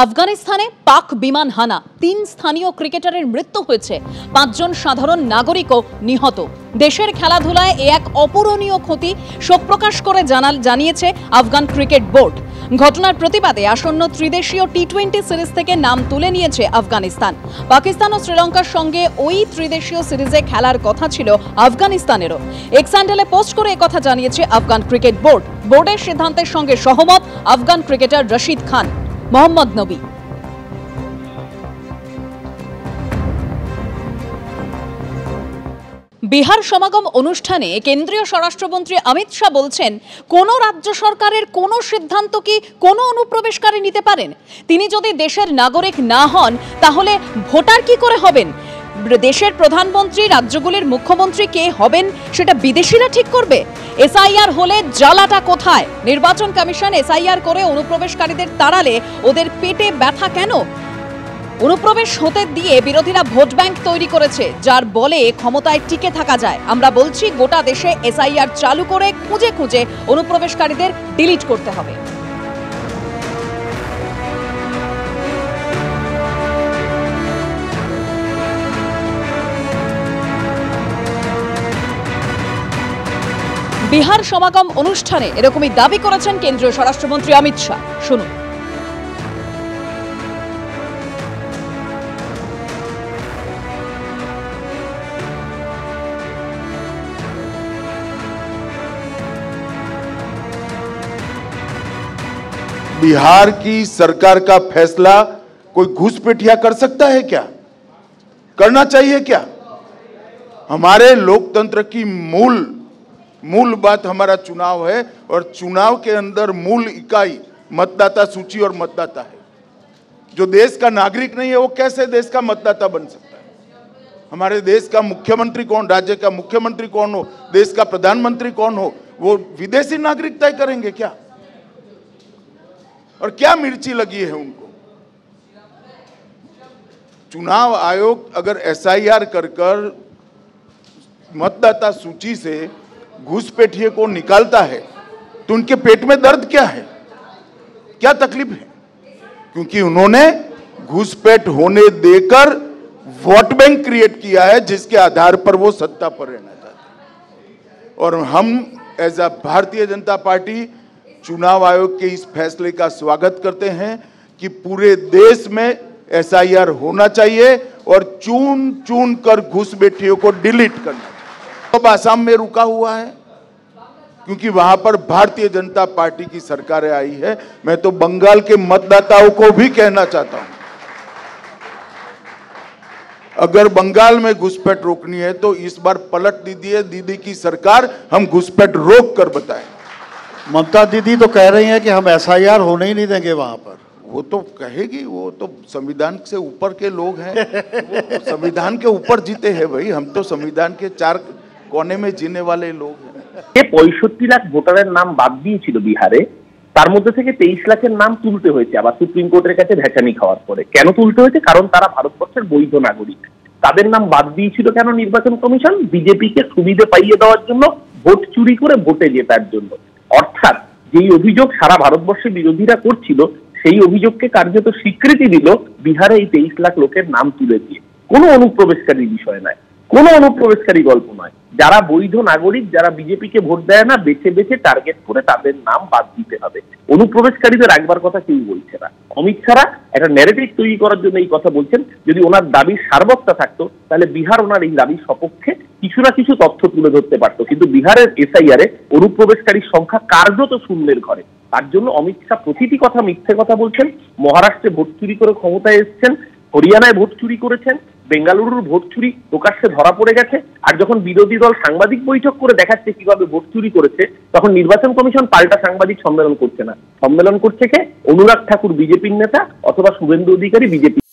আফগানিস্তানে পাক বিমান হানা, ৩ স্থানীয় ক্রিকেটারের মৃত্যু হয়েছে, ৫ জন সাধারণ নাগরিকও নিহত। দেশের খেলাধুলায় এক অপূরণীয় ক্ষতি শোক প্রকাশ করে জানিয়েছে আফগান ক্রিকেট বোর্ড। ঘটনার প্রতিবাদে আসন্ন ত্রিদেশীয় টি-20 সিরিজ থেকে নাম তুলে নিয়েছে আফগানিস্তান। পাকিস্তান ও শ্রীলঙ্কার সঙ্গে ওই ত্রিদেশীয় সিরিজে খেলার কথা ছিল আফগানিস্তানেরও। এক্স হ্যান্ডেলে পোস্ট করে একথা জানিয়েছে আফগান ক্রিকেট বোর্ড। বোর্ডের সিদ্ধান্তের সঙ্গে সহমত আফগান ক্রিকেটার রশিদ খান, মোহাম্মদ নবী। বিহার সমাগম অনুষ্ঠানে কেন্দ্রীয় স্বরাষ্ট্রমন্ত্রী অমিত শাহ বলছেন, কোন রাজ্য সরকারের কোন সিদ্ধান্ত কি কোন অনুপ্রবেশকারী নিতে পারেন? তিনি যদি দেশের নাগরিক না হন তাহলে ভোটার কি করে হবেন? দেশের প্রধানমন্ত্রী, রাজ্যগুলির মুখ্যমন্ত্রী কে হবেন সেটা বিদেশিরা ঠিক করবে। এসআইআর হলে জ্বালাটা কোথায়? নির্বাচন কমিশন এসআইআর করে অনুপ্রবেশকারীদের তাড়ালে ওদের পেটে ব্যথা কেন? অনুপ্রবেশ হতে দিয়ে বিরোধীরা ভোট ব্যাংক তৈরি করেছে, যার বলে ক্ষমতায় টিকে থাকা যায়। আমরা বলছি, গোটা দেশে এসআইআর চালু করে খুঁজে খুঁজে অনুপ্রবেশকারীদের ডিলিট করতে হবে। বিহার সমাগম অনুষ্ঠানে এরকমই দাবি করেছেন কেন্দ্রীয় স্বরাষ্ট্রমন্ত্রী অমিত শাহ। শুনুন। बिहार की सरकार का फैसला कोई घुसपैठिया कर सकता है क्या? करना चाहिए क्या? हमारे लोकतंत्र की मूल बात हमारा चुनाव है, और चुनाव के अंदर मूल इकाई मतदाता सूची और मतदाता है। जो देश का नागरिक नहीं है वो कैसे देश का मतदाता बन सकता है? हमारे देश का मुख्यमंत्री कौन, राज्य का मुख्यमंत्री कौन हो, देश का प्रधानमंत्री कौन हो, वो विदेशी नागरिक तय करेंगे क्या? और क्या मिर्ची लगी है उनको? चुनाव आयोग अगर एसआईआर कर मतदाता सूची से घुसपैठिए को निकालता है तो उनके पेट में दर्द क्या है, क्या तकलीफ है? क्योंकि उन्होंने घुसपैठ होने देकर वोट बैंक क्रिएट किया है, जिसके आधार पर वो सत्ता पर रहना चाहते हैं। और हम as a Bharatiya Janata party चुनाव आयोग के इस फैसले का स्वागत करते हैं कि पूरे देश में एसआईआर होना चाहिए और चुन कर घुसपैठियों को डिलीट करना। अब आसाम में रुका हुआ है क्योंकि वहां पर भारतीय जनता पार्टी की सरकारें आई है। मैं तो बंगाल के मतदाताओं को भी कहना चाहता हूं, अगर बंगाल में घुसपैठ रोकनी है तो इस बार पलट दीजिए दीदी की सरकार, हम घुसपैठ रोक कर बताएं। ममता दीदी तो कह रही हैं कि हम एसआईआर होने ही नहीं देंगे वहां पर। वो तो कहेगी, वो तो संविधान से ऊपर के लोग हैं, वो संविधान के ऊपर जीते हैं भाई। हम तो संविधान के 4 कोने में जीने वाले लोग हैं। 65 লাখ ভোটারের নাম বাদ দিয়েছিল বিহারে, তার মধ্যে থেকে 23 লাখের নাম তুলতে হয়েছে আবার সুপ্রিম কোর্টের কাছে ভেচানি খাওয়ার পরে। কেন তুলতে হয়েছে? কারণ তারা ভারতবর্ষের বৈধ নাগরিক। তাদের নাম বাদ দিয়েছিল কেন নির্বাচন কমিশন? বিজেপিকে সুবিধা পাইয়ে দেওয়ার জন্য, ভোট চুরি করে ভোটে জেতার জন্য। অর্থাৎ যেই অভিযোগ সারা ভারতবর্ষে বিরোধীরা করছিল, সেই অভিযোগকে কার্যত স্বীকৃতি দিল বিহারে এই 23 লাখ লোকের নাম তুলে দিয়ে। কোনো অনুপ্রবেশকারী বিষয় নয়, কোনো অনুপ্রবেশকারী গল্প নয়। যারা বৈধ নাগরিক, যারা বিজেপিকে ভোট দেয় না, বেছে বেছে টার্গেট করে তাদের নাম বাদ দিতে হবে। অনুপ্রবেশকারীদের রাখবার কথা কেউ বলছে না। অমিত শাহ একটা ন্যারেটিভ তৈরি করার জন্য এই কথা বলছেন। যদি ওনার দাবির সারবত্তা থাকতো তাহলে বিহার ওনার এই দাবির সপক্ষে কিছু না কিছু তথ্য তুলে ধরতে পারতো। কিন্তু বিহারের এসআইআরে অনুপ্রবেশকারীর সংখ্যা কার্যত শূন্যের ঘরে। তার জন্য অমিত শাহ প্রতিটি কথা মিথ্যে কথা বলছেন। মহারাষ্ট্রে ভোট চুরি করে ক্ষমতায় এসেছেন, হরিয়ানায় ভোট চুরি করেছেন, বেঙ্গালুরুর ভোট চুরি প্রকাশ্যে ধরা পড়ে গেছে। আর যখন বিরোধী দল সাংবাদিক বৈঠক করে দেখাচ্ছে কিভাবে ভোট চুরি করেছে, তখন নির্বাচন কমিশন পাল্টা সাংবাদিক সম্মেলন করছে না। সম্মেলন করছে কে? অনুরাগ ঠাকুর বিজেপির নেতা, অথবা শুভেন্দু অধিকারী বিজেপি